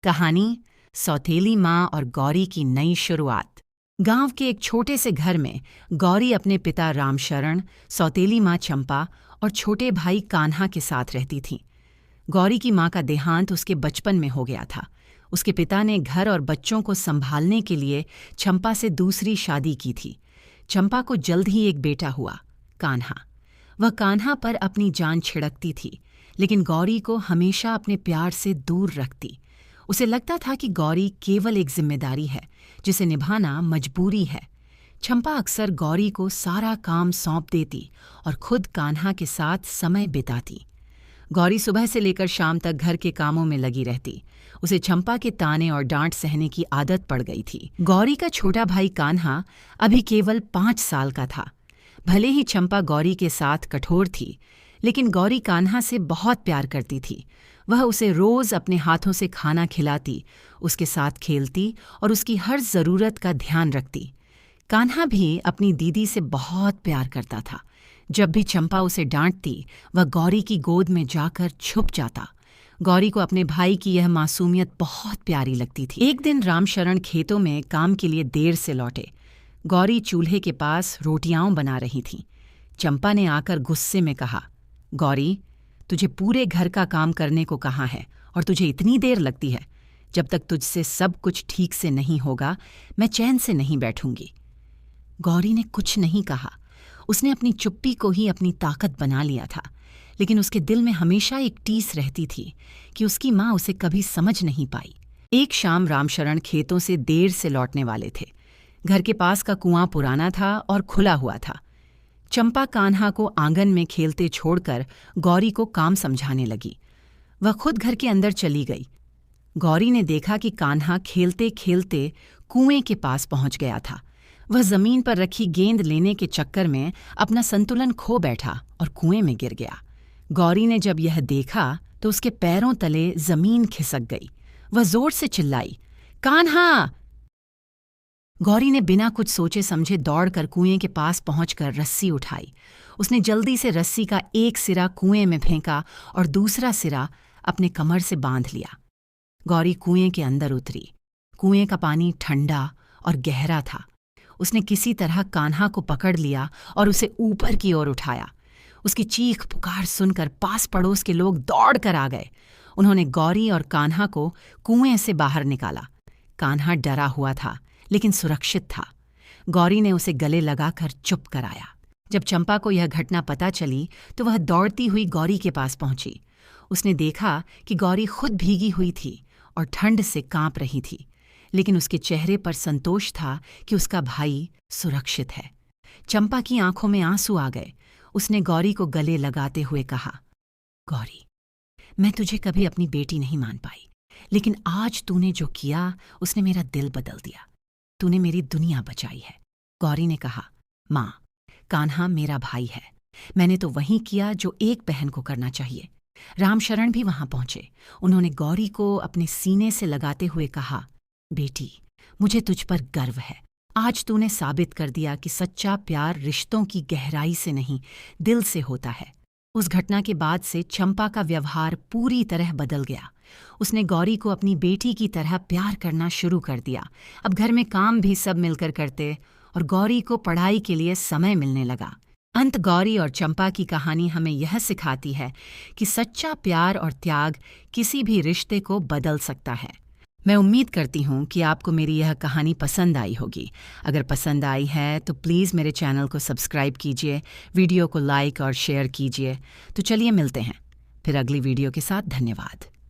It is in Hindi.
कहानी सौतेली माँ और गौरी की नई शुरुआत। गांव के एक छोटे से घर में गौरी अपने पिता रामशरण, सौतेली माँ चंपा और छोटे भाई कान्हा के साथ रहती थी। गौरी की माँ का देहांत उसके बचपन में हो गया था। उसके पिता ने घर और बच्चों को संभालने के लिए चंपा से दूसरी शादी की थी। चंपा को जल्द ही एक बेटा हुआ, कान्हा। वह कान्हा पर अपनी जान छिड़कती थी, लेकिन गौरी को हमेशा अपने प्यार से दूर रखती। उसे लगता था कि गौरी केवल एक जिम्मेदारी है जिसे निभाना मजबूरी है। चंपा अक्सर गौरी को सारा काम सौंप देती और खुद कान्हा के साथ समय बिताती। गौरी सुबह से लेकर शाम तक घर के कामों में लगी रहती। उसे चंपा के ताने और डांट सहने की आदत पड़ गई थी। गौरी का छोटा भाई कान्हा अभी केवल 5 साल का था। भले ही चंपा गौरी के साथ कठोर थी, लेकिन गौरी कान्हा से बहुत प्यार करती थी। वह उसे रोज अपने हाथों से खाना खिलाती, उसके साथ खेलती और उसकी हर जरूरत का ध्यान रखती। कान्हा भी अपनी दीदी से बहुत प्यार करता था। जब भी चंपा उसे डांटती, वह गौरी की गोद में जाकर छुप जाता। गौरी को अपने भाई की यह मासूमियत बहुत प्यारी लगती थी। एक दिन रामशरण खेतों में काम के लिए देर से लौटे। गौरी चूल्हे के पास रोटियां बना रही थी। चंपा ने आकर गुस्से में कहा, गौरी, तुझे पूरे घर का काम करने को कहा है और तुझे इतनी देर लगती है। जब तक तुझसे सब कुछ ठीक से नहीं होगा, मैं चैन से नहीं बैठूंगी। गौरी ने कुछ नहीं कहा। उसने अपनी चुप्पी को ही अपनी ताकत बना लिया था, लेकिन उसके दिल में हमेशा एक टीस रहती थी कि उसकी माँ उसे कभी समझ नहीं पाई। एक शाम रामशरण खेतों से देर से लौटने वाले थे। घर के पास का कुआं पुराना था और खुला हुआ था। चंपा कान्हा को आंगन में खेलते छोड़कर गौरी को काम समझाने लगी। वह खुद घर के अंदर चली गई। गौरी ने देखा कि कान्हा खेलते खेलते कुएं के पास पहुंच गया था। वह जमीन पर रखी गेंद लेने के चक्कर में अपना संतुलन खो बैठा और कुएं में गिर गया। गौरी ने जब यह देखा तो उसके पैरों तले जमीन खिसक गई। वह जोर से चिल्लाई, कान्हा! गौरी ने बिना कुछ सोचे समझे दौड़कर कुएं के पास पहुंचकर रस्सी उठाई। उसने जल्दी से रस्सी का एक सिरा कुएं में फेंका और दूसरा सिरा अपने कमर से बांध लिया। गौरी कुएं के अंदर उतरी। कुएं का पानी ठंडा और गहरा था। उसने किसी तरह कान्हा को पकड़ लिया और उसे ऊपर की ओर उठाया। उसकी चीख पुकार सुनकर पास पड़ोस के लोग दौड़ कर आ गए। उन्होंने गौरी और कान्हा को कुएं से बाहर निकाला। कान्हा डरा हुआ था, लेकिन सुरक्षित था। गौरी ने उसे गले लगाकर चुप कराया। जब चंपा को यह घटना पता चली तो वह दौड़ती हुई गौरी के पास पहुंची। उसने देखा कि गौरी खुद भीगी हुई थी और ठंड से कांप रही थी, लेकिन उसके चेहरे पर संतोष था कि उसका भाई सुरक्षित है। चंपा की आंखों में आंसू आ गए। उसने गौरी को गले लगाते हुए कहा, गौरी, मैं तुझे कभी अपनी बेटी नहीं मान पाई, लेकिन आज तूने जो किया उसने मेरा दिल बदल दिया। तूने मेरी दुनिया बचाई है। गौरी ने कहा, माँ, कान्हा मेरा भाई है। मैंने तो वही किया जो एक बहन को करना चाहिए। रामशरण भी वहां पहुंचे। उन्होंने गौरी को अपने सीने से लगाते हुए कहा, बेटी, मुझे तुझ पर गर्व है। आज तूने साबित कर दिया कि सच्चा प्यार रिश्तों की गहराई से नहीं, दिल से होता है। उस घटना के बाद से चंपा का व्यवहार पूरी तरह बदल गया। उसने गौरी को अपनी बेटी की तरह प्यार करना शुरू कर दिया। अब घर में काम भी सब मिलकर करते और गौरी को पढ़ाई के लिए समय मिलने लगा। अंत गौरी और चंपा की कहानी हमें यह सिखाती है कि सच्चा प्यार और त्याग किसी भी रिश्ते को बदल सकता है। मैं उम्मीद करती हूँ कि आपको मेरी यह कहानी पसंद आई होगी। अगर पसंद आई है तो प्लीज़ मेरे चैनल को सब्सक्राइब कीजिए, वीडियो को लाइक और शेयर कीजिए। तो चलिए मिलते हैं फिर अगली वीडियो के साथ। धन्यवाद।